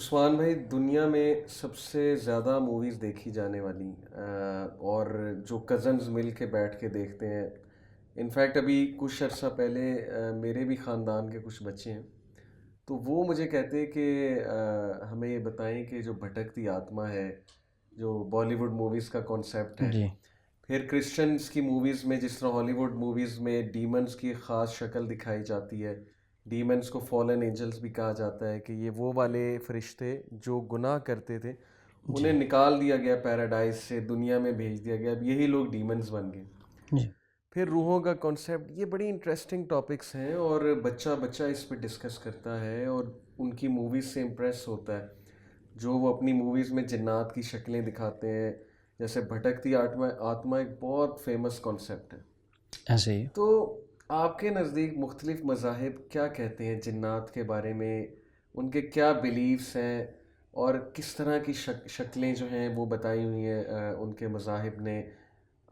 عثمان بھائی، دنیا میں سب سے زیادہ موویز دیکھی جانے والی اور جو کزنز مل کے بیٹھ کے دیکھتے ہیں، انفیکٹ ابھی کچھ عرصہ پہلے میرے بھی خاندان کے کچھ بچے ہیں، تو وہ مجھے کہتے ہیں کہ ہمیں یہ بتائیں کہ جو بھٹکتی آتما ہے، جو بالی ووڈ موویز کا کانسیپٹ ہے، جی پھر کرسچنس کی موویز میں جس طرح ہالی ووڈ موویز میں ڈیمنز کی ایک خاص شکل دکھائی جاتی ہے، ڈیمنز کو فالن اینجلز بھی کہا جاتا ہے کہ یہ وہ والے فرشتے جو گناہ کرتے تھے جی انہیں نکال دیا گیا پیراڈائز سے، دنیا میں بھیج دیا گیا، اب یہی لوگ ڈیمنز بن گئے. جی پھر روحوں کا کانسیپٹ، یہ بڑی انٹرسٹنگ ٹاپکس ہیں اور بچہ بچہ اس پہ ڈسکس کرتا ہے اور ان کی موویز سے امپریس ہوتا ہے. جو وہ اپنی موویز میں جنات کی شکلیں دکھاتے ہیں، جیسے بھٹکتی آتما ایک بہت فیمس کانسیپٹ ہے. ایسے ہی. تو آپ کے نزدیک مختلف مذاہب کیا کہتے ہیں جنات کے بارے میں، ان کے کیا بیلیفس ہیں اور کس طرح کی شکلیں جو ہیں وہ بتائی ہوئی ہیں ان کے مذاہب نے؟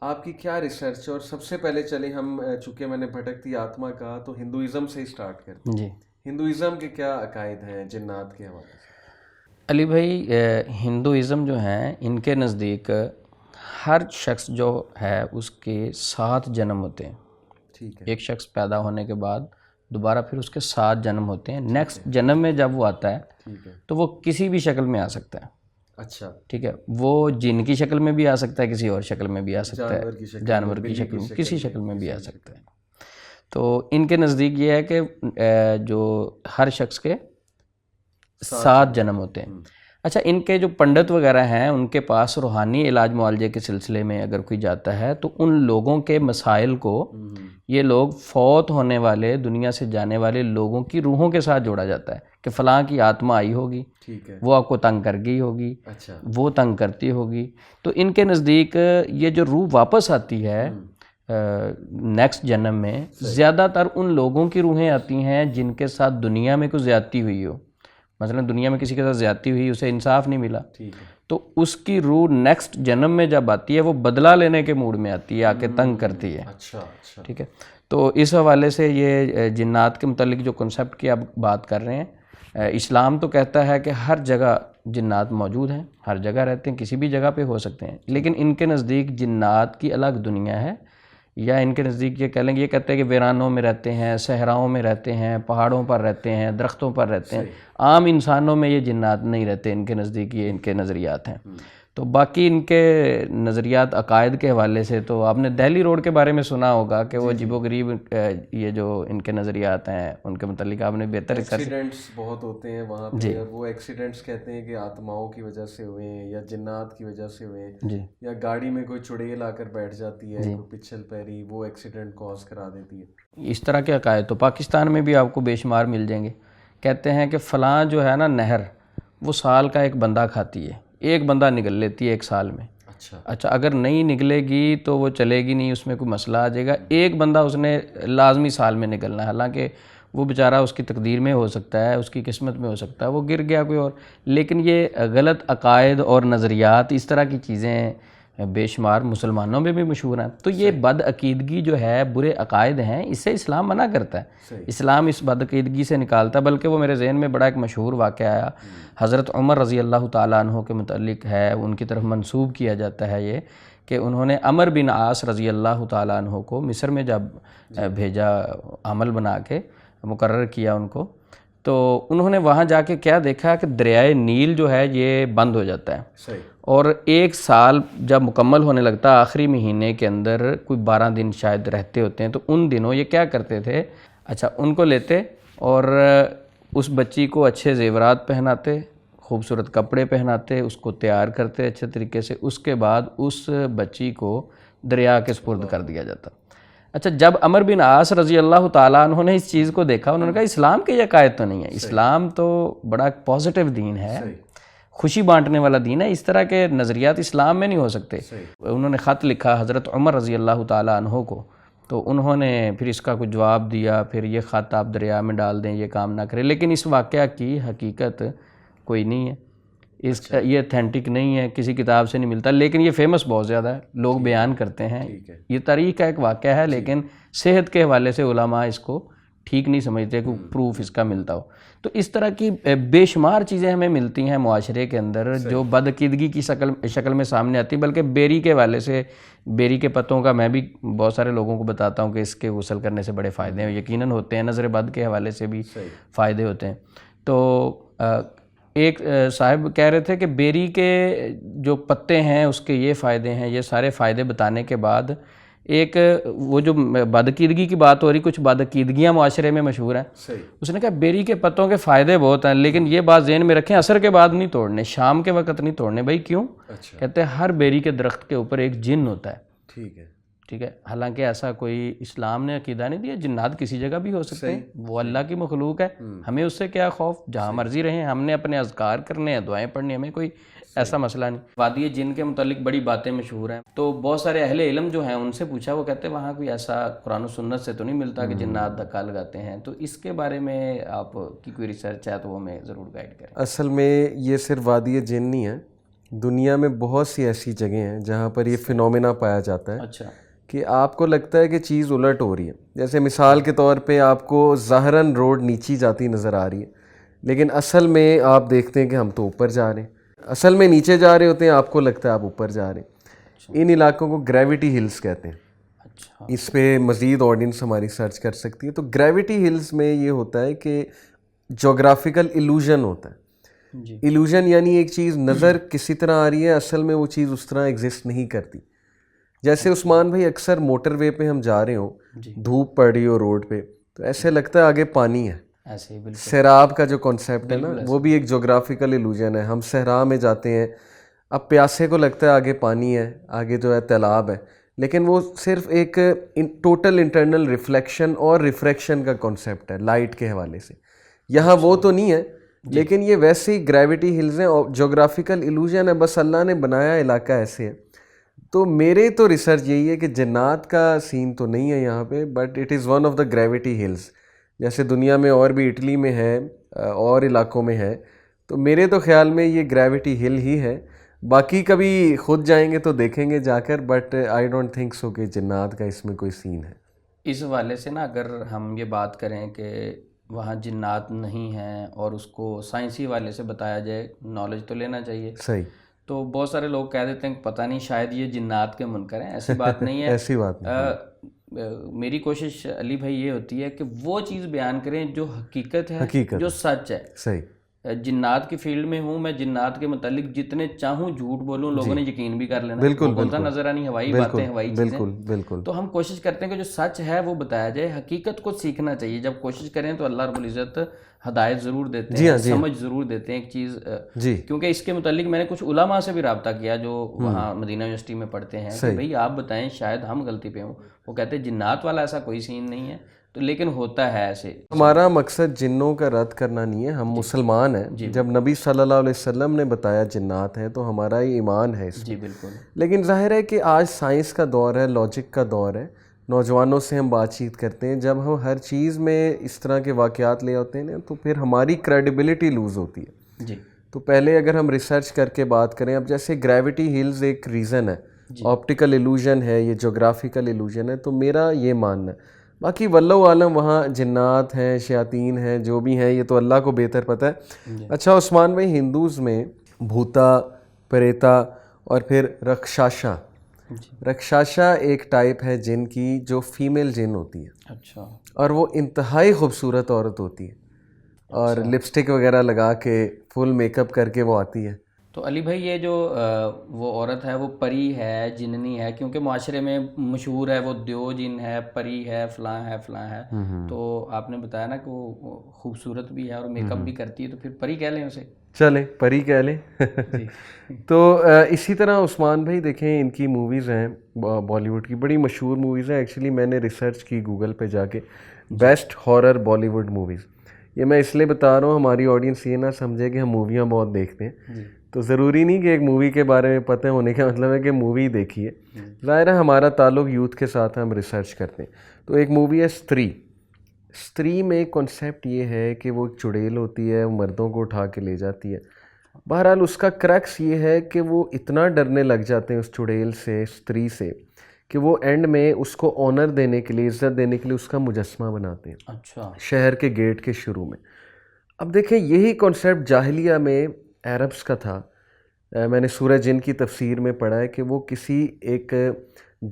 آپ کی کیا ریسرچ ہے؟ اور سب سے پہلے چلیں ہم، چونکہ میں نے بھٹکتی آتما کہا تو ہندوازم سے ہی سٹارٹ کرتے ہیں. جی ہندوازم کے کیا عقائد ہیں جنات کے حوالے سے؟ علی بھائی، ہندوازم جو ہیں ان کے نزدیک ہر شخص جو ہے اس کے 7 جنم ہوتے ہیں. ٹھیک ہے. ایک شخص پیدا ہونے کے بعد دوبارہ پھر اس کے 7 جنم ہوتے ہیں. نیکسٹ جنم میں جب وہ آتا ہے ٹھیک ہے. تو وہ کسی بھی شکل میں آ سکتا ہے. اچھا. ٹھیک ہے. وہ جن کی شکل میں بھی آ سکتا ہے، کسی اور شکل میں بھی آ سکتا ہے، جانور کی شکل میں، کسی شکل میں بھی آ سکتا ہے. تو ان کے نزدیک یہ ہے کہ جو ہر شخص کے 7 جنم ہوتے ہیں. اچھا، ان کے جو پنڈت وغیرہ ہیں ان کے پاس روحانی علاج معالجے کے سلسلے میں اگر کوئی جاتا ہے تو ان لوگوں کے مسائل کو یہ لوگ فوت ہونے والے، دنیا سے جانے والے لوگوں کی روحوں کے ساتھ جوڑا جاتا ہے کہ فلاں کی آتما آئی ہوگی، وہ آپ کو تنگ کر گئی ہوگی، وہ تنگ کرتی ہوگی. تو ان کے نزدیک یہ جو روح واپس آتی ہے نیکسٹ جنم میں، زیادہ تر ان لوگوں کی روحیں آتی ہیں جن کے ساتھ دنیا میں کوئی زیادتی ہوئی ہو. مثلا دنیا میں کسی کے ساتھ زیادتی ہوئی، اسے انصاف نہیں ملا، تو اس کی روح نیکسٹ جنم میں جب آتی ہے وہ بدلہ لینے کے موڈ میں آتی ہے، آ کے تنگ کرتی ہے. ٹھیک ہے. تو اس حوالے سے یہ جنات کے متعلق جو کنسیپٹ کی آپ بات کر رہے ہیں، اسلام تو کہتا ہے کہ ہر جگہ جنات موجود ہیں، ہر جگہ رہتے ہیں، کسی بھی جگہ پہ ہو سکتے ہیں. لیکن ان کے نزدیک جنات کی الگ دنیا ہے، یا ان کے نزدیک یہ کہہ لیں گے، یہ کہتے ہیں کہ ویرانوں میں رہتے ہیں، صحراؤں میں رہتے ہیں، پہاڑوں پر رہتے ہیں، درختوں پر رہتے ہیں. عام انسانوں میں یہ جنات نہیں رہتے. ان کے نزدیک یہ ان کے نظریات ہیں. تو باقی ان کے نظریات عقائد کے حوالے سے تو آپ نے دہلی روڈ کے بارے میں سنا ہوگا کہ وہ عجیب و غریب یہ جو ان کے نظریات ہیں ان کے متعلق آپ نے بہتر ایکسیڈنٹس بہت ہوتے ہیں وہاں پہ، اور وہ ایکسیڈنٹس کہتے ہیں کہ آتماؤں کی وجہ سے ہوئے ہیں یا جنات کی وجہ سے ہوئے ہیں، یا گاڑی میں کوئی چڑیل آ کر بیٹھ جاتی ہے، کوئی پچھل پیری، وہ ایکسیڈنٹ کاز کرا دیتی ہے. اس طرح کے عقائد تو پاکستان میں بھی آپ کو بے شمار مل جائیں گے. کہتے ہیں کہ فلاں جو ہے نا نہر، وہ سال کا ایک بندہ کھاتی ہے، ایک بندہ نگل لیتی ہے ایک سال میں. اچھا، اگر نہیں نگلے گی تو وہ چلے گی نہیں، اس میں کوئی مسئلہ آ جائے گا. ایک بندہ اس نے لازمی سال میں نگلنا ہے، حالانکہ وہ بیچارہ اس کی تقدیر میں ہو سکتا ہے، اس کی قسمت میں ہو سکتا ہے، وہ گر گیا کوئی اور. لیکن یہ غلط عقائد اور نظریات، اس طرح کی چیزیں بے شمار مسلمانوں میں بھی مشہور ہیں. تو یہ بد عقیدگی جو ہے، برے عقائد ہیں، اس سے اسلام منع کرتا ہے. اسلام اس بد عقیدگی سے نکالتا ہے. بلکہ وہ میرے ذہن میں بڑا ایک مشہور واقعہ آیا، حضرت عمر رضی اللہ تعالیٰ عنہ کے متعلق ہے. ان کی طرف منسوب کیا جاتا ہے یہ کہ انہوں نے عمر بن عاص رضی اللہ تعالیٰ عنہ کو مصر میں جب بھیجا، عمل بنا کے مقرر کیا ان کو، تو انہوں نے وہاں جا کے کیا دیکھا کہ دریائے نیل جو ہے یہ بند ہو جاتا ہے. اور ایک سال جب مکمل ہونے لگتا، آخری مہینے کے اندر کوئی 12 دن شاید رہتے ہوتے ہیں، تو ان دنوں یہ کیا کرتے تھے، اچھا ان کو لیتے اور اس بچی کو اچھے زیورات پہناتے، خوبصورت کپڑے پہناتے، اس کو تیار کرتے اچھے طریقے سے. اس کے بعد اس بچی کو دریا کے سپرد کر دیا جاتا. اچھا، جب عمر بن عاص رضی اللہ تعالیٰ عنہ نے اس چیز کو دیکھا، انہوں نے کہا اسلام کی یہ عقائد تو نہیں ہے، اسلام تو بڑا پازیٹیو دین ہے، خوشی بانٹنے والا دین ہے، اس طرح کے نظریات اسلام میں نہیں ہو سکتے. انہوں نے خط لکھا حضرت عمر رضی اللہ تعالیٰ عنہ کو، تو انہوں نے پھر اس کا کوئی جواب دیا، پھر یہ خط آپ دریا میں ڈال دیں، یہ کام نہ کریں. لیکن اس واقعہ کی حقیقت کوئی نہیں ہے، یہ اتھینٹک نہیں ہے، کسی کتاب سے نہیں ملتا. لیکن یہ فیمس بہت زیادہ ہے، لوگ بیان کرتے ہیں. یہ تاریخ کا ایک واقعہ ہے، لیکن صحت کے حوالے سے علماء اس کو ٹھیک نہیں سمجھتے کہ پروف اس کا ملتا ہو. تو اس طرح کی بے شمار چیزیں ہمیں ملتی ہیں معاشرے کے اندر جو بدعقیدگی کی شکل میں سامنے آتی. بلکہ بیری کے حوالے سے، بیری کے پتوں کا میں بھی بہت سارے لوگوں کو بتاتا ہوں کہ اس کے غسل کرنے سے بڑے فائدے ہیں، یقیناً ہوتے ہیں. نظر بد کے حوالے سے بھی فائدے ہوتے ہیں. تو ایک صاحب کہہ رہے تھے کہ بیری کے جو پتے ہیں اس کے یہ فائدے ہیں. یہ سارے فائدے بتانے کے بعد ایک وہ جو بدعقیدگی کی بات ہو رہی، کچھ بدعقیدگیاں معاشرے میں مشہور ہیں. اس نے کہا بیری کے پتوں کے فائدے بہت ہیں، لیکن یہ بات ذہن میں رکھیں عصر کے بعد نہیں توڑنے، شام کے وقت نہیں توڑنے. بھائی کیوں؟ کہتے ہیں ہر بیری کے درخت کے اوپر ایک جن ہوتا ہے. ٹھیک ہے. حالانکہ ایسا کوئی اسلام نے عقیدہ نہیں دیا. جنات کسی جگہ بھی ہو سکتے ہیں، وہ اللہ کی مخلوق ہے، ہمیں اس سے کیا خوف، جہاں مرضی رہیں. ہم نے اپنے اذکار کرنے ہیں، دعائیں پڑھنی، ہمیں کوئی ایسا مسئلہ نہیں. وادی جن کے متعلق بڑی باتیں مشہور ہیں. تو بہت سارے اہل علم جو ہیں ان سے پوچھا، وہ کہتے ہیں وہاں کوئی ایسا قرآن و سنت سے تو نہیں ملتا کہ جنات دھکا لگاتے ہیں. تو اس کے بارے میں آپ کی کوئی ریسرچ ہے تو وہ ہمیں ضرور گائیڈ کریں. اصل میں یہ صرف وادی جن نہیں ہے، دنیا میں بہت سی ایسی جگہیں ہیں جہاں پر یہ فینومینا پایا جاتا ہے. اچھا. کہ آپ کو لگتا ہے کہ چیز الٹ ہو رہی ہے. جیسے مثال کے طور پہ آپ کو ظاہراً روڈ نیچی جاتی نظر آ رہی ہے، لیکن اصل میں آپ دیکھتے ہیں کہ ہم تو اوپر جا رہے ہیں. اصل میں نیچے جا رہے ہوتے ہیں، آپ کو لگتا ہے آپ اوپر جا رہے ہیں. ان علاقوں کو گریوٹی ہلز کہتے ہیں. اچھا. اس پہ مزید آڈینس ہماری سرچ کر سکتی ہے. تو گریوٹی ہلز میں یہ ہوتا ہے کہ جغرافیکل ایلوژن ہوتا ہے. ایلوژن یعنی ایک چیز نظر کسی طرح آ رہی ہے، اصل میں وہ چیز اس طرح ایگزسٹ نہیں کرتی. جیسے عثمان بھائی اکثر موٹر وے پہ ہم جا رہے ہوں، دھوپ پڑ رہی ہو روڈ پہ، تو ایسے لگتا ہے آگے پانی ہے. سیراب کا جو کانسیپٹ ہے نا، وہ بھی ایک جغرافیکل ایلوژن ہے. ہم صحرا میں جاتے ہیں، اب پیاسے کو لگتا ہے آگے پانی ہے، آگے جو ہے تالاب ہے، لیکن وہ صرف ایک ٹوٹل انٹرنل ریفلیکشن اور ریفریکشن کا کانسیپٹ ہے لائٹ کے حوالے سے. یہاں وہ تو نہیں ہے، لیکن یہ ویسے ہی گریوٹی ہلز ہیں اور جغرافیکل ایلوژن ہے. بس اللہ نے بنایا علاقہ ایسے ہے. تو میرے تو ریسرچ یہی ہے کہ جنات کا سین تو نہیں ہے یہاں پہ، but it is one of the gravity Hills. جیسے دنیا میں اور بھی اٹلی میں ہے اور علاقوں میں ہے، تو میرے تو خیال میں یہ گریوٹی ہل ہی ہے. باقی کبھی خود جائیں گے تو دیکھیں گے جا کر، but I don't think so کہ جنات کا اس میں کوئی سین ہے. اس حوالے سے نا اگر ہم یہ بات کریں کہ وہاں جنات نہیں ہیں اور اس کو سائنسی حوالے سے بتایا جائے، نالج تو لینا چاہیے. صحیح. تو بہت سارے لوگ کہہ دیتے ہیں کہ پتہ نہیں شاید یہ جنات کے منکر ہیں. ایسی بات نہیں ہے. ایسی بات نہیں. میری کوشش علی بھائی یہ ہوتی ہے کہ وہ چیز بیان کریں جو حقیقت ہے، جو سچ ہے. صحیح. جنات کی فیلڈ میں ہوں میں، جنات کے متعلق جتنے چاہوں جھوٹ بولوں، لوگوں نے یقین بھی کر لینا. بالکل کون سا نظر آنی ہوائی باتیں، ہوائی چیزیں. بالکل. تو ہم کوشش کرتے ہیں کہ جو سچ ہے وہ بتایا جائے. حقیقت کو سیکھنا چاہیے. جب کوشش کریں تو اللہ رب العزت ہدایت ضرور دیتے ہیں، سمجھ ضرور دیتے ہیں ایک چیز. کیونکہ اس کے متعلق میں نے کچھ علماء سے بھی رابطہ کیا جو وہاں مدینہ یونیورسٹی میں پڑھتے ہیں کہ بھئی آپ بتائیں شاید ہم غلطی پہ ہوں. وہ کہتے ہیں جنات والا ایسا کوئی سین نہیں ہے، تو لیکن ہوتا ہے ایسے. ہمارا مقصد جنوں کا رد کرنا نہیں ہے، ہم مسلمان ہیں. جب نبی صلی اللہ علیہ وسلم نے بتایا جنات ہیں تو ہمارا یہ ایمان ہے اس میں. بالکل. لیکن ظاہر ہے کہ آج سائنس کا دور ہے، لاجک کا دور ہے. نوجوانوں سے ہم بات چیت کرتے ہیں، جب ہم ہر چیز میں اس طرح کے واقعات لے آتے ہیں نا تو پھر ہماری کریڈیبلٹی لوز ہوتی ہے. تو پہلے اگر ہم ریسرچ کر کے بات کریں، اب جیسے گریوٹی ہلز ایک ریزن ہے، آپٹیکل ایلوژن ہے، یہ جغرافیکل ایلوژن ہے، تو میرا یہ ماننا ہے. باقی واللہ عالم وہاں جنات ہیں، شیاطین ہیں، جو بھی ہیں یہ تو اللہ کو بہتر پتہ ہے. اچھا عثمان بھائی، ہندوز میں بھوتا، پریتا اور پھر رکشاشا. رکشاشا ایک ٹائپ ہے جن کی جو فیمیل جن ہوتی ہے. اچھا. اور وہ انتہائی خوبصورت عورت ہوتی ہے اور لپسٹک وغیرہ لگا کے فل میک اپ کر کے وہ آتی ہے. تو علی بھائی یہ جو وہ عورت ہے وہ پری ہے، جننی ہے؟ کیونکہ معاشرے میں مشہور ہے وہ دیو جن ہے، پری ہے، فلاں ہے فلاں ہے. تو آپ نے بتایا نا کہ وہ خوبصورت بھی ہے اور میک اپ بھی کرتی ہے، تو پھر پری کہہ لیں اسے. چلیں پری کہہ لیں. تو اسی طرح عثمان بھائی دیکھیں، ان کی موویز ہیں بالی ووڈ کی، بڑی مشہور موویز ہیں. ایکچولی میں نے ریسرچ کی گوگل پہ جا کے، best horror Bollywood movies. یہ میں اس لیے بتا رہا ہوں ہماری آڈینس یہ نہ سمجھے کہ ہم موویاں بہت دیکھتے ہیں. تو ضروری نہیں کہ ایک مووی کے بارے میں پتہ ہونے کا مطلب ہے کہ مووی دیکھیے. ظاہر ہے ہمارا تعلق یوتھ کے ساتھ ہم ریسرچ کرتے ہیں. تو ایک مووی ہے استری. استری میں کنسیپٹ یہ ہے کہ وہ ایک چڑیل ہوتی ہے، وہ مردوں کو اٹھا کے لے جاتی ہے. بہرحال اس کا کریکس یہ ہے کہ وہ اتنا ڈرنے لگ جاتے ہیں اس چڑیل سے، استری سے، کہ وہ اینڈ میں اس کو آنر دینے کے لیے، عزت دینے کے لیے اس کا مجسمہ بناتے ہیں اچھا شہر کے گیٹ کے شروع میں. اب دیکھیں یہی کانسیپٹ جاہلیہ میں عربس کا تھا. میں نے سورہ جن کی تفسیر میں پڑھا ہے کہ وہ کسی ایک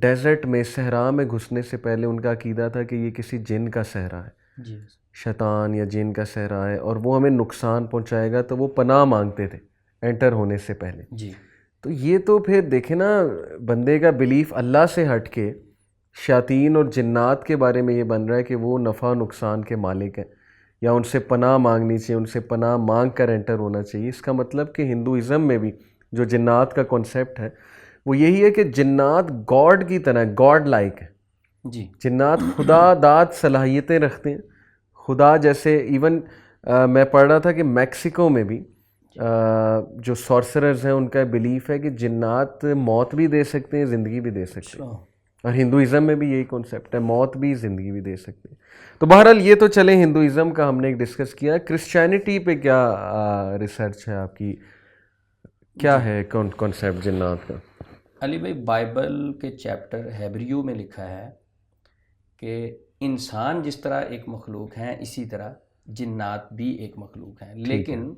ڈیزرٹ میں صحرا میں گھسنے سے پہلے ان کا عقیدہ تھا کہ یہ کسی جن کا صحرا ہے، جی شیطان یا جن کا صحرا ہے اور وہ ہمیں نقصان پہنچائے گا، تو وہ پناہ مانگتے تھے انٹر ہونے سے پہلے. جی. تو یہ تو پھر دیکھیں نا، بندے کا بلیف اللہ سے ہٹ کے شیاطین اور جنات کے بارے میں یہ بن رہا ہے کہ وہ نفع و نقصان کے مالک ہیں، یا ان سے پناہ مانگنی چاہیے، ان سے پناہ مانگ کر انٹر ہونا چاہیے. اس کا مطلب کہ ہندوازم میں بھی جو جنات کا کانسیپٹ ہے وہ یہی ہے کہ جنات گاڈ کی طرح، گاڈ لائک ہے. جی جنات خدا داد صلاحیتیں رکھتے ہیں، خدا جیسے. ایون میں پڑھ رہا تھا کہ میکسیکو میں بھی جو سورسررز ہیں ان کا بلیف ہے کہ جنات موت بھی دے سکتے ہیں، زندگی بھی دے سکتے ہیں. اور ہندوازم میں بھی یہی کانسیپٹ ہے، موت بھی زندگی بھی دے سکتے ہیں. تو بہرحال یہ تو چلیں ہندوازم کا ہم نے ایک ڈسکس کیا. کرسچینٹی پہ کیا ریسرچ ہے آپ کی؟ کیا ہے کانسیپٹ جنات کا؟ علی بھائی بائبل کے چیپٹر ہیبریو میں لکھا ہے کہ انسان جس طرح ایک مخلوق ہیں اسی طرح جنات بھی ایک مخلوق ہیں، لیکن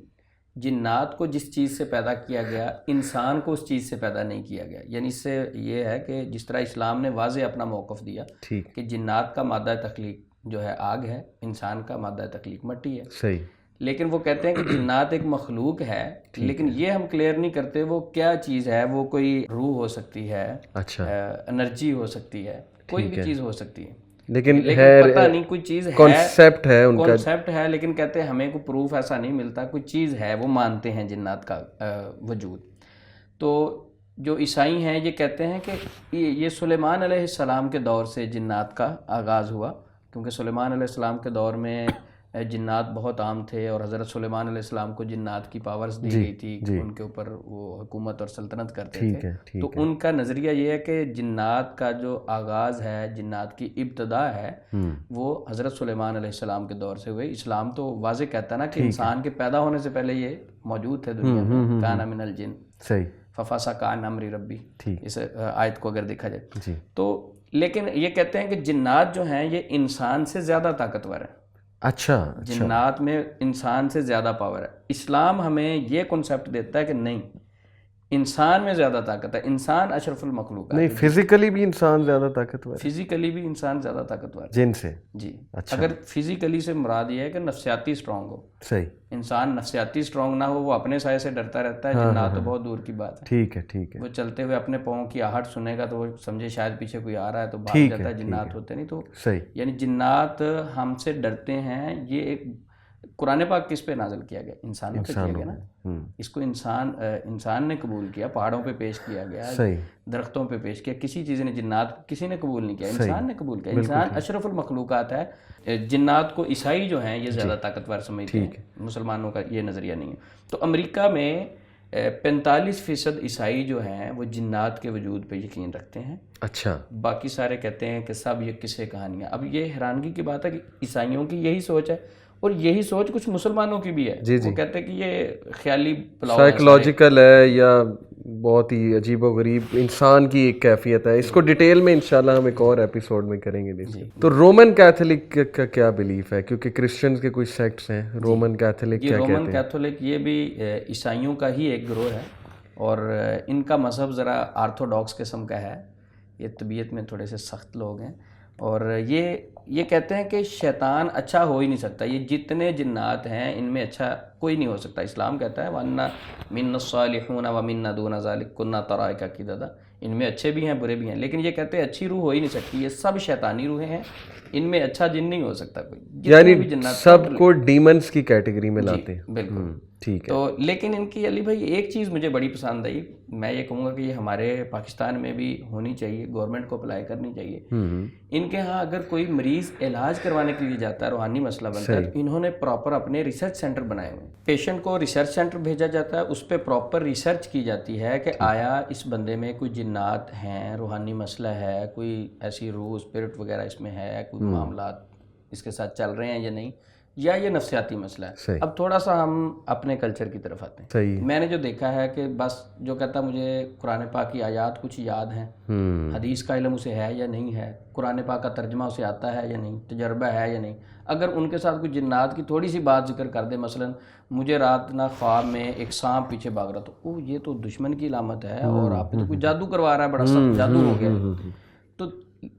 جنات کو جس چیز سے پیدا کیا گیا انسان کو اس چیز سے پیدا نہیں کیا گیا. یعنی اس سے یہ ہے کہ جس طرح اسلام نے واضح اپنا موقف دیا کہ جنات کا مادہ تخلیق جو ہے آگ ہے، انسان کا مادہ تخلیق مٹی ہے. صحیح. لیکن وہ کہتے ہیں کہ جنات ایک مخلوق ہے، لیکن یہ ہم کلیئر نہیں کرتے وہ کیا چیز ہے. وہ کوئی روح ہو سکتی ہے، اچھا انرجی ہو سکتی ہے، کوئی بھی چیز ہو سکتی ہے، لیکن پتہ نہیں کوئی چیز ہے، کانسیپٹ ہے ان کا، کانسیپٹ ہے. لیکن کہتے ہیں ہمیں کوئی پروف ایسا نہیں ملتا، کوئی چیز ہے، وہ مانتے ہیں جنات کا وجود. تو جو عیسائی ہیں یہ کہتے ہیں کہ یہ سلیمان علیہ السلام کے دور سے جنات کا آغاز ہوا، کیونکہ سلیمان علیہ السلام کے دور میں جنات بہت عام تھے اور حضرت سلیمان علیہ السلام کو جنات کی پاورز دی گئی تھی، ان کے اوپر وہ حکومت اور سلطنت کرتے تھے. تو ان کا نظریہ یہ ہے کہ جنات کا جو آغاز ہے، جنات کی ابتدا ہے، وہ حضرت سلیمان علیہ السلام کے دور سے ہوئے. اسلام تو واضح کہتا ہے نا کہ انسان کے پیدا ہونے سے پہلے یہ موجود تھے دنیا میں. کان من الجن ففسق عن امر ربی، اس آیت کو اگر دیکھا جائے تو. لیکن یہ کہتے ہیں کہ جنات جو ہیں یہ انسان سے زیادہ طاقتور ہیں. اچھا جنات میں انسان سے زیادہ پاور ہے. اسلام ہمیں یہ کنسیپٹ دیتا ہے کہ نہیں، انسان میں زیادہ طاقت ہے، انسان اشرف المخلوق ہے. نہیں، فزیکلی بھی انسان زیادہ طاقتور ہے، فزیکلی بھی انسان زیادہ طاقتور ہے جن سے. جی. اگر فزیکلی سے مراد یہ ہے کہ نفسیاتی اسٹرانگ ہو. صحیح. انسان نفسیاتی اسٹرانگ نہ ہو، وہ اپنے سائے سے ڈرتا رہتا ہے. جنات تو بہت دور کی بات ہے. ٹھیک ہے ٹھیک ہے. وہ چلتے ہوئے اپنے پاؤں کی آہٹ سنے گا تو وہ سمجھے شاید پیچھے کوئی آ رہا ہے تو بھاگ جاتا ہے. جنات ہوتے نہیں. تو یعنی جنات ہم سے ڈرتے ہیں. یہ ایک قرآن پاک کس پہ نازل کیا گیا؟ انسانوں پہ کیا گیا نا. اس کو انسان نے قبول کیا، پہاڑوں پہ پیش کیا گیا، درختوں پہ پیش کیا. کسی چیز نے جنات کسی نے قبول نہیں کیا، انسان نے قبول کیا. انسان اشرف المخلوقات ہے. جنات کو عیسائی جو ہیں یہ زیادہ طاقتور سمجھتے ہیں، مسلمانوں کا یہ نظریہ نہیں ہے. تو امریکہ میں 45% عیسائی جو ہیں وہ جنات کے وجود پہ یقین رکھتے ہیں. اچھا. باقی سارے کہتے ہیں کہ سب یہ قصے کہانیاں. اب یہ حیرانگی کی بات ہے کہ عیسائیوں کی یہی سوچ ہے اور یہی سوچ کچھ مسلمانوں کی بھی ہے. وہ کہتے ہیں کہ یہ خیالی سائیکولوجیکل ہے یا بہت ہی عجیب و غریب انسان کی ایک کیفیت ہے. اس کو ڈیٹیل میں انشاءاللہ ہم ایک اور ایپیسوڈ میں کریں گے. تو رومن کیتھولک کا کیا بلیف ہے؟ کیونکہ کرسچنز کے کچھ سیکٹس ہیں. رومن کیتھولک کیا کہتے ہیں؟ رومن کیتھولک یہ بھی عیسائیوں کا ہی ایک گروہ ہے اور ان کا مذہب ذرا آرتھوڈاکس قسم کا ہے. یہ طبیعت میں تھوڑے سے سخت لوگ ہیں اور یہ کہتے ہیں کہ شیطان اچھا ہو ہی نہیں سکتا. یہ جتنے جنات ہیں ان میں اچھا کوئی نہیں ہو سکتا. اسلام کہتا ہے وَأَنَّا مِنَّا الصَّالِحُونَ وَمِنَّا دُونَ ذَلِكَ كُنَّا طَرَائِقَ قِدَدًا. ان میں اچھے بھی ہیں برے بھی ہیں، لیکن یہ کہتے ہیں اچھی روح ہو ہی نہیں سکتی. یہ سب شیطانی روحیں ہیں، ان میں اچھا جن نہیں ہو سکتا کوئی. یعنی سب کو ڈیمنز کی کیٹیگری میں لاتے ہیں. بالکل ٹھیک ہے. تو لیکن ان کی علی بھائی ایک چیز مجھے بڑی پسند آئی. میں یہ کہوں گا کہ یہ ہمارے پاکستان میں بھی ہونی چاہیے، گورنمنٹ کو اپلائی کرنی چاہیے. ان کے ہاں اگر کوئی مریض علاج کروانے کے لیے جاتا ہے، روحانی مسئلہ بنتا ہے، تو انہوں نے پراپر اپنے ریسرچ سینٹر بنائے ہوئے. پیشنٹ کو ریسرچ سینٹر بھیجا جاتا ہے، اس پہ پراپر ریسرچ کی جاتی ہے کہ آیا اس بندے میں کوئی جنات ہیں، روحانی مسئلہ ہے، کوئی ایسی روح اسپرٹ وغیرہ اس میں ہے، کوئی معاملات اس کے ساتھ چل رہے ہیں یا نہیں. یا یہ نفسیاتی مسئلہ ہے. اب تھوڑا سا ہم اپنے کلچر کی طرف آتے ہیں. میں نے جو دیکھا ہے کہ بس جو کہتا مجھے قرآن پاک کی آیات کچھ یاد ہیں, حدیث کا علم اسے ہے یا نہیں ہے, قرآن پاک کا ترجمہ اسے آتا ہے یا نہیں, تجربہ ہے یا نہیں. اگر ان کے ساتھ کوئی جنات کی تھوڑی سی بات ذکر کر دے, مثلا مجھے رات نہ خواب میں ایک سانپ پیچھے بھاگ رہا تو یہ تو دشمن کی علامت ہے اور آپ تو کوئی جادو کروا رہا ہے, بڑا سخت جادو ہو گیا. تو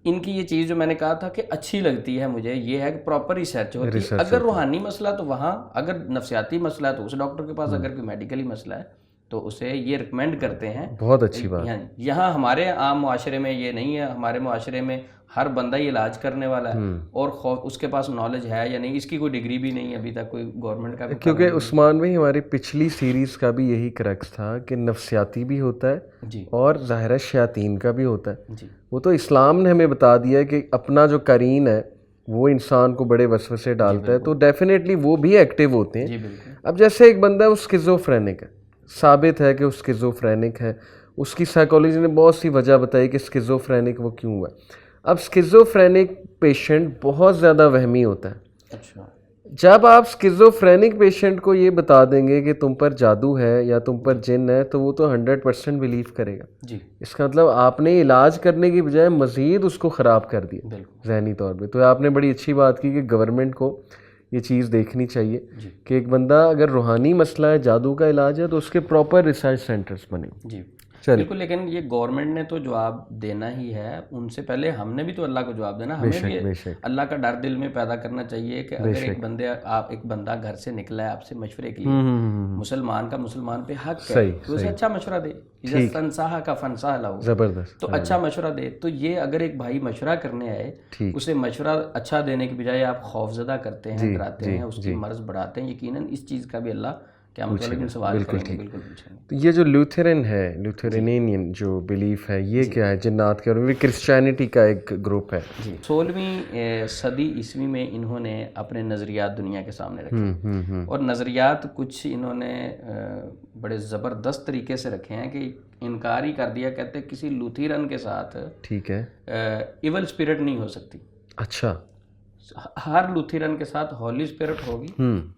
ان کی یہ چیز جو میں نے کہا تھا کہ اچھی لگتی ہے مجھے, یہ ہے کہ پراپر ریسرچ ہوتی ہے. اگر روحانی مسئلہ تو وہاں, اگر نفسیاتی مسئلہ ہے تو اس ڈاکٹر کے پاس, اگر کوئی میڈیکلی مسئلہ ہے تو اسے یہ ریکمینڈ کرتے ہیں. بہت اچھی بات. یہاں ہمارے عام معاشرے میں یہ نہیں ہے. ہمارے معاشرے میں ہر بندہ ہی علاج کرنے والا ہے اور اس کے پاس نالج ہے یا نہیں, اس کی کوئی ڈگری بھی نہیں ابھی تک کوئی گورنمنٹ کا. کیونکہ عثمان بھائی ہماری پچھلی سیریز کا بھی یہی کریکس تھا کہ نفسیاتی بھی ہوتا ہے اور ظاہر شیاطین کا بھی ہوتا ہے. وہ تو اسلام نے ہمیں بتا دیا کہ اپنا جو قرین ہے وہ انسان کو بڑے وسوسے ڈالتا ہے, تو ڈیفینیٹلی وہ بھی ایکٹیو ہوتے ہیں. اب جیسے ایک بندہ ہے وہ اسکیزوفرینک ہے, ثابت ہے کہ وہ اسکیزوفرینک ہے, اس کی سائیکالوجی نے بہت سی وجہ بتائی کہ اسکیزوفرینک وہ کیوں ہوا. اب اسکیزوفرینک پیشنٹ بہت زیادہ وہمی ہوتا ہے. اچھا, جب آپ اسکیزوفرینک پیشنٹ کو یہ بتا دیں گے کہ تم پر جادو ہے یا تم پر جن ہے تو وہ تو 100% بلیو کرے گا. اس کا مطلب آپ نے علاج کرنے کی بجائے مزید اس کو خراب کر دیا ذہنی طور پہ. تو آپ نے بڑی اچھی بات کی کہ گورنمنٹ کو یہ چیز دیکھنی چاہیے کہ ایک بندہ اگر روحانی مسئلہ ہے, جادو کا علاج ہے, تو اس کے پراپر ریسرچ سینٹرز بنے. بالکل. لیکن یہ گورنمنٹ نے تو جواب دینا ہی ہے, ان سے پہلے ہم نے بھی تو اللہ کو جواب دینا. ہمیں بھی اللہ کا ڈر دل میں پیدا کرنا چاہیے کہ اگر ایک بندہ گھر سے نکلا ہے آپ سے مشورے کے لیے, مسلمان کا مسلمان پہ حق ہے تو اسے اچھا مشورہ دے. فنساہ کا فنساہ لاؤ, زبردست, تو اچھا مشورہ دے. تو یہ اگر ایک بھائی مشورہ کرنے آئے, اسے مشورہ اچھا دینے کی بجائے آپ خوف زدہ کرتے ہیں, ڈراتے ہیں, اس کی مرض بڑھاتے ہیں, یقیناً اس چیز کا بھی اللہ تو یہ جو لوتھرن ہے, لوتھرینین جو بلیف ہے, یہ کیا ہے؟ جنات کے, اور کرسچینٹی کا ایک گروپ ہے. 16ویں صدی عیسوی میں انہوں نے اپنے نظریات دنیا کے سامنے رکھے, اور نظریات کچھ انہوں نے بڑے زبردست طریقے سے رکھے ہیں کہ انکار ہی کر دیا. کہتے ہیں کسی لوتھرن کے ساتھ ٹھیک ہے ایول اسپرٹ نہیں ہو سکتی. اچھا, ہر لوتھرن کے ساتھ ہولی اسپرٹ ہوگی,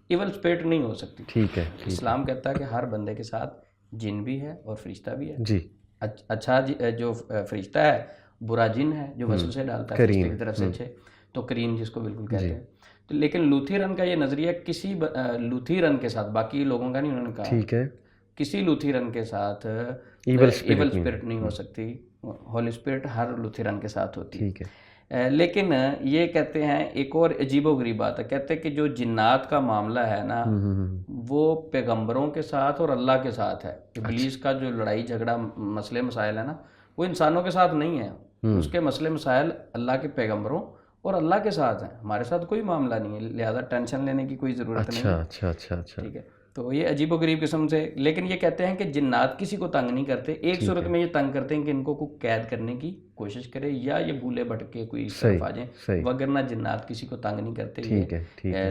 ایول اسپرٹ نہیں ہو سکتی. ٹھیک ہے. اسلام کہتا ہے کہ ہر بندے کے ساتھ جن بھی ہے اور فرشتہ بھی ہے. جی, اچھا جو فرشتہ ہے برا جن ہے جو وسوسے ڈالتا ہے فرشتے کی طرف سے اچھے, تو کرین جس کو بالکل کہتے ہیں. تو لیکن لوتھرن کا یہ نظریہ کسی لوتھرن کے ساتھ, باقی لوگوں کا نہیں, انہوں نے کہا ٹھیک ہے کسی لوتھرن کے ساتھ ایول اسپرٹ نہیں ہو سکتی, ہولی اسپرٹ ہر لوتھرن کے ساتھ ہوتی ہے. لیکن یہ کہتے ہیں ایک اور عجیب و غریب بات ہے, کہتے ہیں کہ جو جنات کا معاملہ ہے نا وہ پیغمبروں کے ساتھ اور اللہ کے ساتھ ہے. ابلیس کا جو لڑائی جھگڑا مسئلے مسائل ہے نا وہ انسانوں کے ساتھ نہیں ہے, اس کے مسئلے مسائل اللہ کے پیغمبروں اور اللہ کے ساتھ ہیں, ہمارے ساتھ کوئی معاملہ نہیں ہے, لہذا ٹینشن لینے کی کوئی ضرورت نہیں ہے. اچھا, ٹھیک ہے. تو یہ عجیب و غریب قسم سے, لیکن یہ کہتے ہیں کہ جنات کسی کو تنگ نہیں کرتے. ایک صورت میں یہ تنگ کرتے ہیں کہ ان کو کوئی قید کرنے کی کوشش کرے یا یہ بھولے بھٹکے کوئی طرف آ جائیں, وگرنہ جنات کسی کو تنگ نہیں کرتے. یہ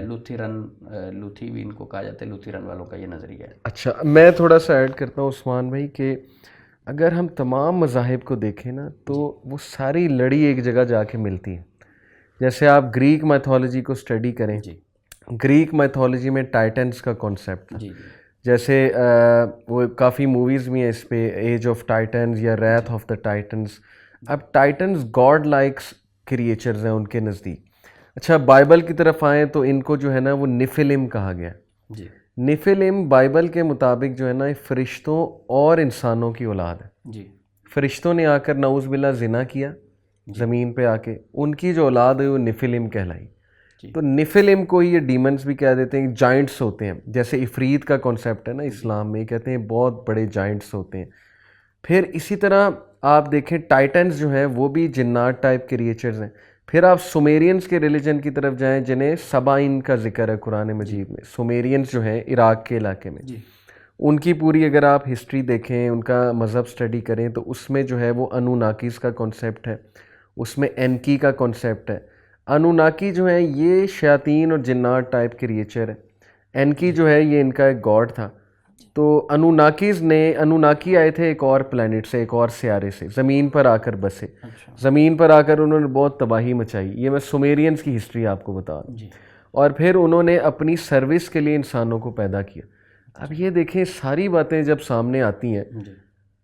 لوتھی بھی ان کو کہا جاتا ہے, لوتھرن والوں کا یہ نظریہ ہے. اچھا, میں تھوڑا سا ایڈ کرتا ہوں عثمان بھائی کہ اگر ہم تمام مذاہب کو دیکھیں نا تو وہ ساری لڑی ایک جگہ جا کے ملتی ہے. جیسے آپ گریک میتھولوجی کو اسٹڈی کریں, گریک میتھولوجی میں ٹائٹنس کا کانسیپٹ تھا. جیسے وہ کافی موویز بھی ہیں اس پہ, ایج آف ٹائٹنز یا ریتھ آف دا ٹائٹنز. اب ٹائٹنز گاڈ لائکس کریچرز ہیں ان کے نزدیک. اچھا, بائبل کی طرف آئیں تو ان کو جو ہے نا وہ نفلم کہا گیا. نفلم بائبل کے مطابق جو ہے نا فرشتوں اور انسانوں کی اولاد ہے. فرشتوں نے آ کر نعوذ باللہ زنا کیا زمین پہ آ کے, ان کی جو اولاد ہے وہ نفلم کہلائی. تو نفلم کو یہ ڈیمنز بھی کہہ دیتے ہیں, جائنٹس ہوتے ہیں. جیسے عفریت کا کانسیپٹ ہے نا اسلام میں, کہتے ہیں بہت بڑے جائنٹس ہوتے ہیں. پھر اسی طرح آپ دیکھیں ٹائٹنز جو ہیں وہ بھی جنات ٹائپ کریچرز ہیں. پھر آپ سومیرینز کے ریلیجن کی طرف جائیں جنہیں سبائن کا ذکر ہے قرآن مجید میں. سومیرینز جو ہیں عراق کے علاقے میں, ان کی پوری اگر آپ ہسٹری دیکھیں, ان کا مذہب اسٹڈی کریں تو اس میں جو ہے وہ انوناکیز کا کانسیپٹ ہے, اس میں اینکی کا کانسیپٹ ہے. انوناکی جو ہے یہ شیاطین اور جنات ٹائپ کریچر ہے. اینکی جو ہے یہ ان کا ایک گاڈ تھا. تو انوناکی آئے تھے ایک اور پلانٹ سے, ایک اور سیارے سے, زمین پر آ کر بسے. زمین پر آ کر انہوں نے بہت تباہی مچائی. یہ میں سومیرینز کی ہسٹری آپ کو بتا رہا ہوں. اور پھر انہوں نے اپنی سروس کے لیے انسانوں کو پیدا کیا. اب یہ دیکھیں ساری باتیں جب سامنے آتی ہیں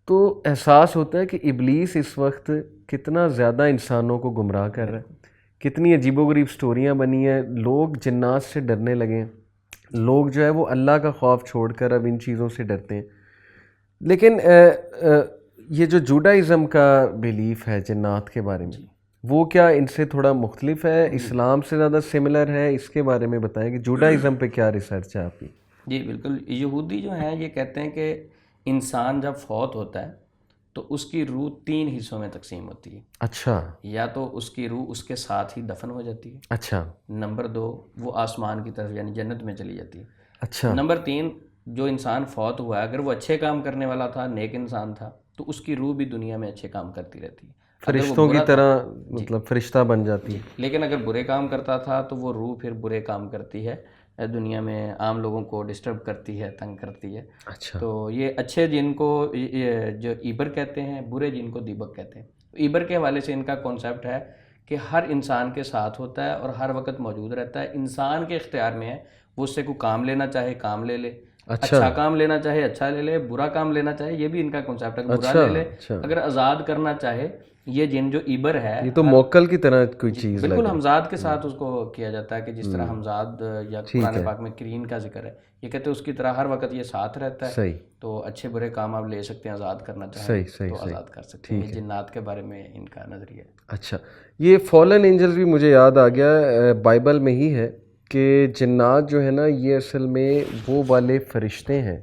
تو احساس ہوتا ہے کہ ابلیس اس وقت کتنا زیادہ انسانوں کو گمراہ کر رہا ہے. کتنی عجیب و غریب سٹوریاں بنی ہیں, لوگ جنات سے ڈرنے لگے ہیں, لوگ جو ہے وہ اللہ کا خوف چھوڑ کر اب ان چیزوں سے ڈرتے ہیں. لیکن یہ جو جوڈائزم کا بیلیف ہے جنات کے بارے میں, وہ کیا ان سے تھوڑا مختلف ہے, اسلام سے زیادہ سملر ہے؟ اس کے بارے میں بتائیں کہ جوڈائزم پہ کیا ریسرچ ہے آپ کی. جی بالکل, یہودی جو ہیں یہ کہتے ہیں کہ انسان جب فوت ہوتا ہے تو اس کی روح 3 حصوں میں تقسیم ہوتی ہے. اچھا. یا تو اس کی روح اس کے ساتھ ہی دفن ہو جاتی ہے. اچھا. نمبر 2 وہ آسمان کی طرف یعنی جنت میں چلی جاتی ہے. اچھا. نمبر 3 جو انسان فوت ہوا ہے اگر وہ اچھے کام کرنے والا تھا, نیک انسان تھا, تو اس کی روح بھی دنیا میں اچھے کام کرتی رہتی ہے, فرشتوں کی طرح, مطلب فرشتہ بن جاتی ہے. لیکن اگر برے کام کرتا تھا تو وہ روح پھر برے کام کرتی ہے, دنیا میں عام لوگوں کو ڈسٹرب کرتی ہے, تنگ کرتی ہے. اچھا. تو یہ اچھے جن کو جو ایبر کہتے ہیں, برے جن کو دیبک کہتے ہیں. ایبر کے حوالے سے ان کا کانسیپٹ ہے کہ ہر انسان کے ساتھ ہوتا ہے اور ہر وقت موجود رہتا ہے, انسان کے اختیار میں ہے, وہ اس سے کوئی کام لینا چاہے کام لے لے, اچھا کام لینا چاہے اچھا لے لے, برا کام لینا چاہے یہ بھی ان کا کانسیپٹ ہے, برا لے لے, اگر آزاد کرنا چاہے. یہ جن جو ایبر ہے یہ تو موکل کی طرح کوئی چیز بالکل ہمزاد کے ساتھ اس کو کیا جاتا ہے کہ جس طرح ہمزاد یا قرآن پاک میں کرین کا ذکر ہے, یہ کہتے ہیں اس کی طرح ہر وقت یہ ساتھ رہتا ہے. صحیح. تو اچھے برے کام آپ لے سکتے ہیں, آزاد کرنا چاہیں تو آزاد کر سکتے ہیں. جنات کے بارے میں ان کا نظریہ ہے. اچھا, یہ فالن اینجلز بھی مجھے یاد آ گیا, بائبل میں ہی ہے کہ جنات جو ہے نا یہ اصل میں وہ والے فرشتے ہیں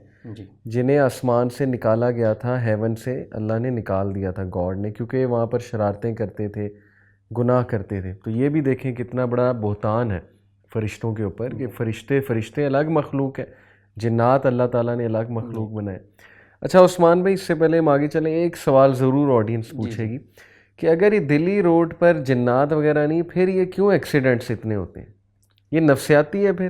جنہیں آسمان سے نکالا گیا تھا, ہیون سے اللہ نے نکال دیا تھا گاڈ نے, کیونکہ وہاں پر شرارتیں کرتے تھے, گناہ کرتے تھے. تو یہ بھی دیکھیں کتنا بڑا بہتان ہے فرشتوں کے اوپر کہ فرشتے الگ مخلوق ہیں, جنات اللہ تعالیٰ نے الگ مخلوق بنائے. اچھا عثمان بھائی, اس سے پہلے ہم آگے چلیں, ایک سوال ضرور آڈینس پوچھے گی کہ اگر یہ دلی روڈ پر جنات وغیرہ نہیں, پھر یہ کیوں ایکسیڈنٹس اتنے ہوتے ہیں؟ یہ نفسیاتی ہے پھر؟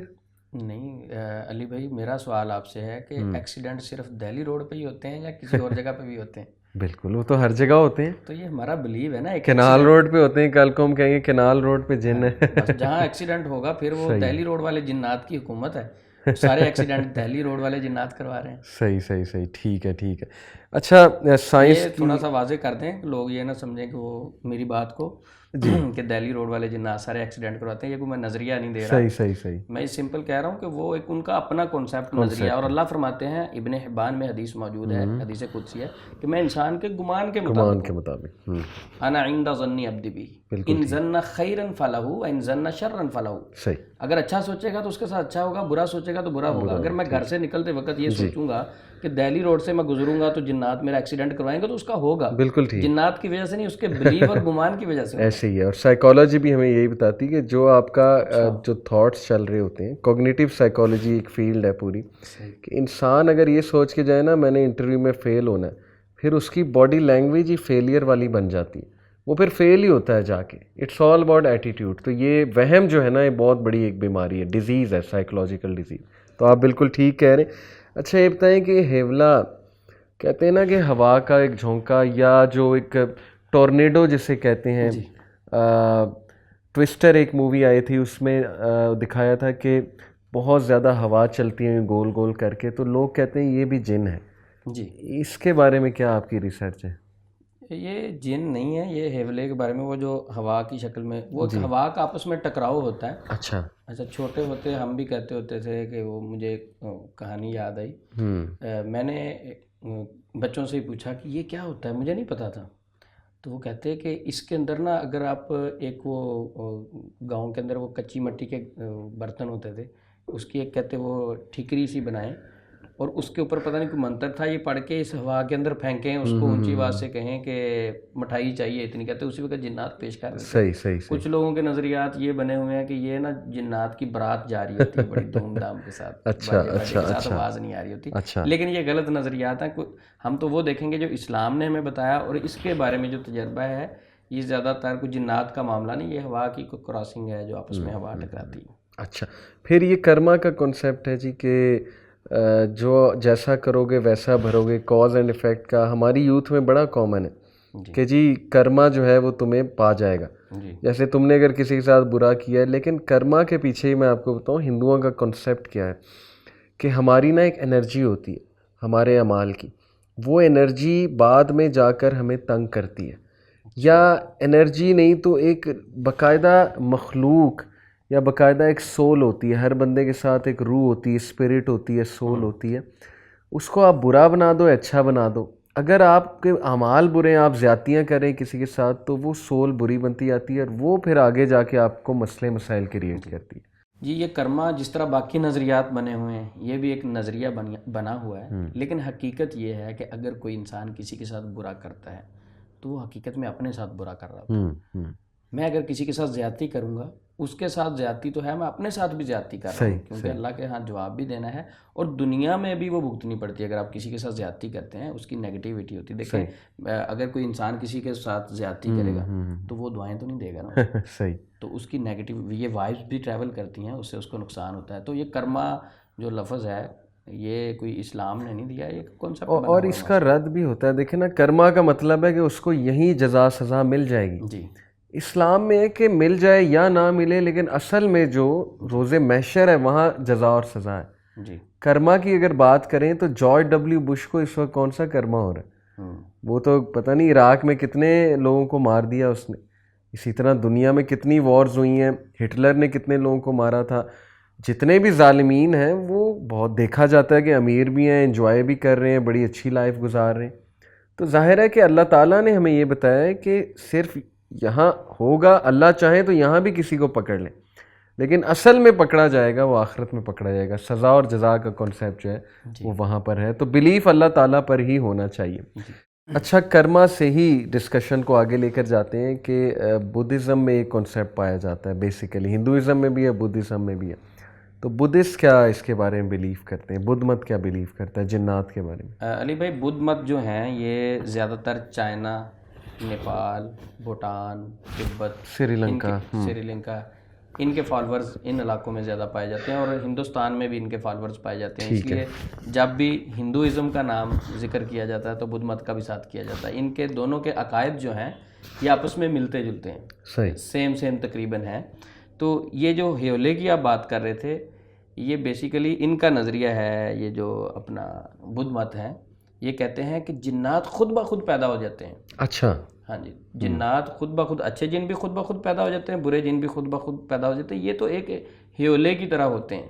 نہیں علی بھائی, میرا سوال آپ سے ہے کہ ایکسیڈنٹ صرف دہلی روڈ پہ ہی ہوتے ہیں یا کسی اور جگہ پہ بھی ہوتے ہیں؟ بالکل, وہ تو ہر جگہ ہوتے ہیں. تو یہ ہمارا بلیو ہے نا, کینال روڈ پہ ہوتے ہیں, کل کو ہم کہیں گے کینال روڈ پہ جن ہے. جہاں ایکسیڈنٹ ہوگا پھر وہ دہلی روڈ والے جنات کی حکومت ہے, سارے ایکسیڈنٹ دہلی روڈ والے جنات کروا رہے ہیں. صحیح, ٹھیک ہے. اچھا سائنس تھوڑا سا واضح کر دیں, لوگ یہ نہ سمجھیں کہ وہ میری بات کو کہ دہلی روڈ والے جنات سارے ایکسیڈنٹ کرواتے ہیں, یہ کوئی میں نظریہ نہیں دے رہا. صحیح. میں سمپل کہہ رہا ہوں کہ وہ ایک ان کا اپنا کانسیپٹ نظریہ, اور اللہ فرماتے ہیں, ابن حبان میں حدیث موجود ہے, حدیث قدسی ہے, کہ میں انسان کے گمان کے مطابق انا عند ظن عبدی بی ان ظن خیرا فلہ وان ظن شرا فلہ. صحیح. اگر اچھا سوچے گا تو اس کے ساتھ اچھا ہوگا, برا سوچے گا تو برا ہوگا. اگر میں گھر سے نکلتے وقت یہ سوچوں گا کہ دہلی روڈ سے میں گزروں گا تو جنات میرا ایکسیڈنٹ کروائیں گے تو اس کا ہوگا. بالکل ٹھیک. جنات کی وجہ سے نہیں, اس کے بلیف اور گمان کی وجہ سے. ایسے ہی ہے. اور سائیکالوجی بھی ہمیں یہی بتاتی ہے کہ جو آپ کا جو تھاٹس چل رہے ہوتے ہیں, کوگنیٹیو سائیکالوجی ایک فیلڈ ہے پوری, کہ انسان اگر یہ سوچ کے جائے نا میں نے انٹرویو میں فیل ہونا ہے, پھر اس کی باڈی لینگویج ہی فیلئر والی بن جاتی ہے, وہ پھر فیل ہی ہوتا ہے جا کے. It's all about attitude. تو یہ وہم جو ہے نا یہ بہت بڑی ایک بیماری ہے, ڈیزیز ہے, سائیکولوجیکل ڈیزیز. تو آپ بالکل ٹھیک کہہ رہے ہیں. اچھا یہ بتائیں کہ ہیولا کہتے ہیں نا کہ ہوا کا ایک جھونکا یا جو ایک ٹورنیڈو جسے کہتے ہیں, ٹوسٹر ایک مووی آئی تھی, اس میں دکھایا تھا کہ بہت زیادہ ہوا چلتی ہے گول گول کر کے, تو لوگ کہتے ہیں یہ بھی جن ہے. اس کے بارے میں کیا آپ کی ریسرچ ہے؟ یہ جن نہیں ہے, یہ ہیولے کے بارے میں, وہ جو ہوا کی شکل میں, وہ ہوا کا آپس میں ٹکراؤ ہوتا ہے. اچھا, چھوٹے ہوتے ہم بھی کہتے ہوتے تھے کہ وہ, مجھے کہانی یاد آئی, میں نے بچوں سے ہی پوچھا کہ یہ کیا ہوتا ہے, مجھے نہیں پتا تھا. تو وہ کہتے ہیں کہ اس کے اندر نا, اگر آپ ایک وہ گاؤں کے اندر وہ کچی مٹی کے برتن ہوتے تھے, اس کی ایک کہتے وہ ٹھیکری سی بنائیں, اور اس کے اوپر پتہ نہیں کوئی منتر تھا, یہ پڑھ کے اس ہوا کے اندر پھینکیں, اس کو اونچی آواز سے کہیں کہ مٹھائی چاہیے اتنی, کہتے ہیں اسی وقت جنات پیش کر رہے ہیں. صحیح. کچھ لوگوں کے نظریات یہ بنے ہوئے ہیں کہ یہ نا جنات کی برات جاری ہوتی ہے بڑی دھوم دھام کے ساتھ, اچھا, آواز نہیں آ رہی ہوتی. لیکن یہ غلط نظریات ہیں. ہم تو وہ دیکھیں گے جو اسلام نے ہمیں بتایا, اور اس کے بارے میں جو تجربہ ہے یہ زیادہ تر کوئی جنات کا معاملہ نہیں, یہ ہوا کی کوئی کراسنگ ہے جو آپس میں ہوا ٹکراتی ہے. اچھا, پھر یہ کرما کا کنسیپٹ ہے جی کہ جو جیسا کرو گے ویسا بھرو گے, کاز اینڈ افیکٹ کا ہماری یوتھ میں بڑا کامن ہے کہ جی کرما جو ہے وہ تمہیں پا جائے گا. جیسے تم نے اگر کسی کے ساتھ برا کیا ہے, لیکن کرما کے پیچھے ہی میں آپ کو بتاؤں ہندوؤں کا کنسیپٹ کیا ہے کہ ہماری نا ایک انرجی ہوتی ہے ہمارے اعمال کی, وہ انرجی بعد میں جا کر ہمیں تنگ کرتی ہے, یا انرجی نہیں تو ایک باقاعدہ مخلوق یا باقاعدہ ایک سول ہوتی ہے, ہر بندے کے ساتھ ایک روح ہوتی ہے, اسپرٹ ہوتی ہے, سول ہوتی ہے. اس کو آپ برا بنا دو, اچھا بنا دو. اگر آپ کے اعمال برے ہیں, آپ زیادتیاں کریں کسی کے ساتھ, تو وہ سول بری بنتی آتی ہے اور وہ پھر آگے جا کے آپ کو مسئلے مسائل کریٹ کرتی ہے. جی یہ کرما جس طرح باقی نظریات بنے ہوئے ہیں, یہ بھی ایک نظریہ بنا ہوا ہے, لیکن حقیقت یہ ہے کہ اگر کوئی انسان کسی کے ساتھ برا کرتا ہے تو وہ حقیقت میں اپنے ساتھ برا کر رہا ہوتا ہے. میں اگر کسی کے ساتھ زیادتی کروں گا, اس کے ساتھ زیادتی تو ہے, میں اپنے ساتھ بھی زیادتی کر رہا ہوں, کیونکہ اللہ کے ہاں جواب بھی دینا ہے اور دنیا میں بھی وہ بھگتنی پڑتی ہے. اگر آپ کسی کے ساتھ زیادتی کرتے ہیں اس کی نیگیٹیوٹی ہوتی ہے. دیکھیں اگر کوئی انسان کسی کے ساتھ زیادتی کرے گا تو وہ دعائیں تو نہیں دے گا نا, صحیح, تو اس کی نیگیٹیو یہ وائبس بھی ٹریول کرتی ہیں, اس سے اس کو نقصان ہوتا ہے. تو یہ کرما جو لفظ ہے یہ کوئی اسلام نے نہیں دیا, یہ کانسیپٹ بنا اور اس کا رد بھی ہوتا ہے. دیکھیں نا, کرما کا مطلب ہے کہ اس کو یہیں جزا سزا مل جائے گی. جی اسلام میں ہے کہ مل جائے یا نہ ملے, لیکن اصل میں جو روز محشر ہے وہاں جزا اور سزا ہے. جی کرما کی اگر بات کریں تو جارج ڈبلیو بش کو اس وقت کون سا کرما ہو رہا ہے؟ وہ تو پتہ نہیں عراق میں کتنے لوگوں کو مار دیا اس نے, اسی طرح دنیا میں کتنی وارز ہوئی ہیں, ہٹلر نے کتنے لوگوں کو مارا تھا. جتنے بھی ظالمین ہیں وہ بہت دیکھا جاتا ہے کہ امیر بھی ہیں, انجوائے بھی کر رہے ہیں, بڑی اچھی لائف گزار رہے ہیں. تو ظاہر ہے کہ اللہ تعالیٰ نے ہمیں یہ بتایا ہے کہ صرف یہاں ہوگا, اللہ چاہے تو یہاں بھی کسی کو پکڑ لیں, لیکن اصل میں پکڑا جائے گا وہ آخرت میں پکڑا جائے گا. سزا اور جزا کا کنسیپٹ جو ہے وہ وہاں پر ہے. تو بلیف اللہ تعالیٰ پر ہی ہونا چاہیے. اچھا, کرما سے ہی ڈسکشن کو آگے لے کر جاتے ہیں کہ بدھزم میں ایک کنسیپٹ پایا جاتا ہے, بیسیکلی ہندوازم میں بھی ہے, بدھزم میں بھی ہے. تو بدھسٹ کیا اس کے بارے میں بلیف کرتے ہیں, بدھ مت کیا بلیف کرتا ہے جنات کے بارے میں؟ علی بھائی بدھ مت جو ہیں یہ زیادہ تر چائنا, نیپال, بھوٹان, تبت, سری لنکا ان کے فالورز ان علاقوں میں زیادہ پائے جاتے ہیں, اور ہندوستان میں بھی ان کے فالورز پائے جاتے ہیں. اس لیے جب بھی ہندوازم کا نام ذکر کیا جاتا ہے تو بدھ مت کا بھی ساتھ کیا جاتا ہے. ان کے دونوں کے عقائد جو ہیں یہ آپس میں ملتے جلتے ہیں, سیم تقریباً ہیں. تو یہ جو ہیولے کی آپ بات کر رہے تھے, یہ بیسیکلی ان کا نظریہ ہے. یہ جو اپنا بدھ مت ہے یہ کہتے ہیں کہ جنات خود بخود پیدا ہو جاتے ہیں. اچھا, ہاں جی, جنات خود بخود, اچھے جن بھی خود بخود پیدا ہو جاتے ہیں, برے جن بھی خود بخود پیدا ہو جاتے ہیں. یہ تو ایک ہیولے کی طرح ہوتے ہیں.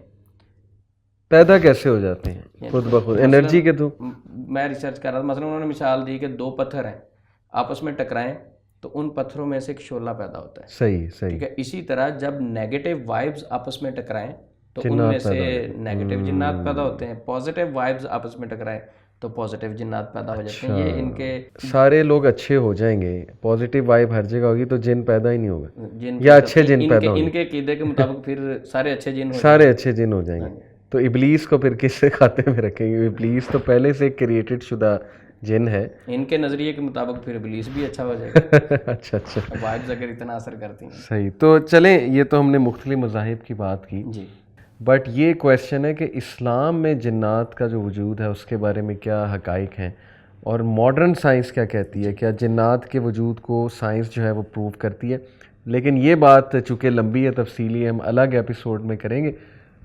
پیدا کیسے ہو جاتے ہیں خود بخود؟ انرجی کے تھرو. میں ریسرچ کر رہا تھا, مثلا انہوں نے مثال دی کہ 2 پتھر ہیں, آپس میں ٹکرائیں تو ان پتھروں میں سے ایک شعلہ پیدا ہوتا ہے. صحیح, ٹھیک ہے. اسی طرح جب نیگیٹو وائبز آپس میں ٹکرائیں تو ان میں سے نیگیٹو جنات پیدا ہوتے ہیں, پازیٹیو وائبز آپس میں ٹکرائیں تو پازیٹیو جنات پیدا ہو جاتے ہیں. یہ ان کے سارے لوگ اچھے ہو جائیں گے, پازیٹیو وائب ہر جگہ ہوگی تو جن پیدا ہی نہیں ہوگا, یا اچھے جن پیدا ہوں گے. ان کے عقیدے کے مطابق پھر سارے اچھے جن ہو جائیں گے. تو ابلیس کو پھر کس سے کھاتے میں رکھیں گے؟ ابلیس تو پہلے سے کریٹڈ شدہ جن ہے. ان کے نظریے کے مطابق پھر ابلیس بھی اچھا ہو جائے گا. اچھا, وائبز اگر اتنا اثر کرتی ہیں. صحیح. تو چلیں, یہ تو ہم نے مختلف مذاہب کی بات کی جی, بٹ یہ کویشچن ہے کہ اسلام میں جنات کا جو وجود ہے اس کے بارے میں کیا حقائق ہیں, اور ماڈرن سائنس کیا کہتی ہے؟ کیا جنات کے وجود کو سائنس جو ہے وہ پروو کرتی ہے؟ لیکن یہ بات چونکہ لمبی ہے, تفصیلی ہے, ہم الگ ایپیسوڈ میں کریں گے.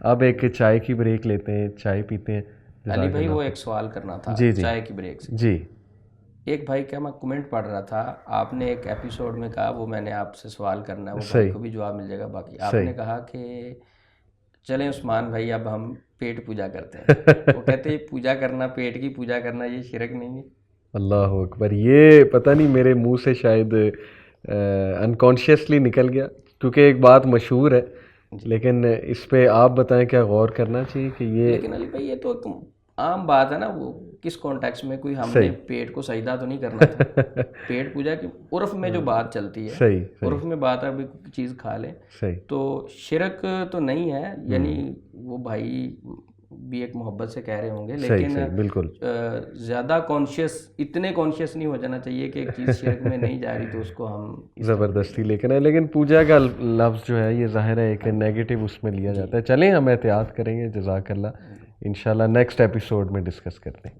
اب ایک چائے کی بریک لیتے ہیں, چائے پیتے ہیں. علی بھائی وہ ایک سوال کرنا تھا چائے کی بریک سے. جی, ایک بھائی کا میں کمنٹ پڑھ رہا تھا, آپ نے ایک ایپیسوڈ میں کہا, وہ میں نے آپ سے سوال کرنا ہے, وہ بھائی کو بھی جواب مل جائے گا. باقی آپ نے کہا کہ چلیں عثمان بھائی اب ہم پیٹ پوجا کرتے ہیں. وہ کہتے ہیں پوجا کرنا, پیٹ کی پوجا کرنا, یہ شرک نہیں ہے؟ اللہ اکبر. یہ پتہ نہیں میرے منہ سے شاید انکانشیسلی نکل گیا, کیونکہ ایک بات مشہور ہے, لیکن اس پہ آپ بتائیں کیا غور کرنا چاہیے کہ یہ؟ لیکن علی بھائی یہ تو ایک عام بات ہے نا, وہ کس کانٹیکس میں کوئی ہم نے پیٹ کو سجدہ تو نہیں کرنا تھا. پیٹ پوجا کی عرف میں جو بات چلتی ہے, عرف میں بات ہے ابھی چیز کھا لیں تو شرک تو نہیں ہے. یعنی وہ بھائی بھی ایک محبت سے کہہ رہے ہوں گے, لیکن بالکل زیادہ کانشیس, اتنے کانشیس نہیں ہو جانا چاہیے کہ ایک چیز شرک میں نہیں جا رہی تو اس کو ہم زبردستی لے کر آئے. لیکن پوجا کا لفظ جو ہے یہ ظاہر ہے ایک نیگیٹو اس میں لیا جاتا ہے. چلیں ہم احتیاط کریں گے. جزاک اللہ. انشاءاللہ نیکسٹ ایپیسوڈ میں ڈسکس کرتے ہیں.